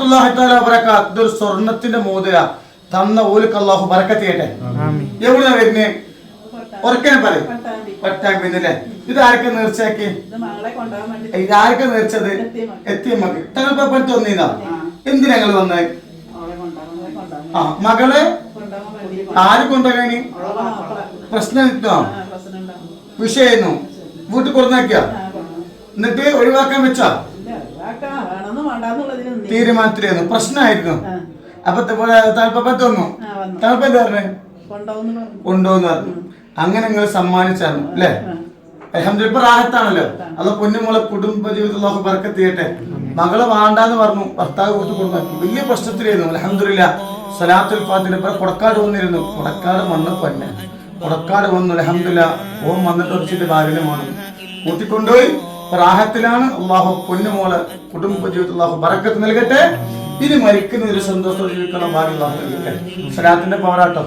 വറഹ്മത്തുള്ളാഹി തആല വബറകാത്ത്. ഇതൊരു സ്വർണത്തിന്റെ മോതിര തന്ന ഓൽക്ക് അല്ലാഹു ബറക്കത്ത് ചെയ്യട്ടെ. എവിടെയാ വരുന്നേ? ഉറക്കനെ പറയും. പട്ടാമ്പിന്നല്ലേ? ഇത് ആരൊക്കെ നേർച്ചയാക്കി? ഇത് ആരൊക്കെ നേർച്ചത്? എത്തിയമ്മക്ക്. തങ്ങളിപ്പോ തോന്നിയതാ. എന്തിനാ ഞങ്ങൾ വന്നേ? ആ മകളെ ആര് കൊണ്ടുപോയി? പ്രശ്നം കിട്ടോ? വിഷയായിരുന്നു. വീട്ടിൽ കൊടുന്നാക്കിയ എന്നിട്ട് ഒഴിവാക്കാൻ വെച്ചാ തീരുമാനത്തിലായിരുന്നു. പ്രശ്നമായിരുന്നു. അപ്പൊ താല്പര്യം തോന്നു. താല്പര്യം എന്താ പറഞ്ഞേ? കൊണ്ടുപോകുന്ന പറഞ്ഞു. അങ്ങനെ നിങ്ങൾ സമ്മാനിച്ചായിരുന്നു അല്ലേ? അൽഹംദുലില്ലാഹ് ഇപ്പൊ റാഹത്താണല്ലോ. അത് പൊന്നുമോളെ കുടുംബ ജീവിതത്തിൽ ബർക്കത്ത് ചെയ്യട്ടെ. മകളെ വേണ്ടാന്ന് പറഞ്ഞു, ഭർത്താവ് വീട്ടിൽ കൊടുന്നാക്കി. വലിയ പ്രശ്നത്തിലായിരുന്നു. അൽഹംദുലില്ലാഹ് സലാത്തുൽ ഫാത്തിഹ ഇപ്പൊ കൊടക്കാട് വന്നിരുന്നു. കൊടക്കാട് വന്ന് തന്നെ കൊടക്കാട് വന്നു. അൽഹംദുലില്ലാഹ് ഓൻ വന്നിട്ട് വെച്ചിട്ട് ഭാര്യമാണ് കൂട്ടിക്കൊണ്ടുപോയി. റാഹത്തിലാണ്. അള്ളാഹു പൊന്നുമോളെ കുടുംബ ജീവിതത്തിൽ അള്ളാഹു ബറക്കത്ത് നൽകട്ടെ. ഇനി മരിക്കുന്ന ഒരു സന്തോഷം ജീവിക്കണം. ഭാഗ്യം അള്ളാഹു നൽകട്ടെ. സലാത്തിന്റെ പവറാട്ടോ.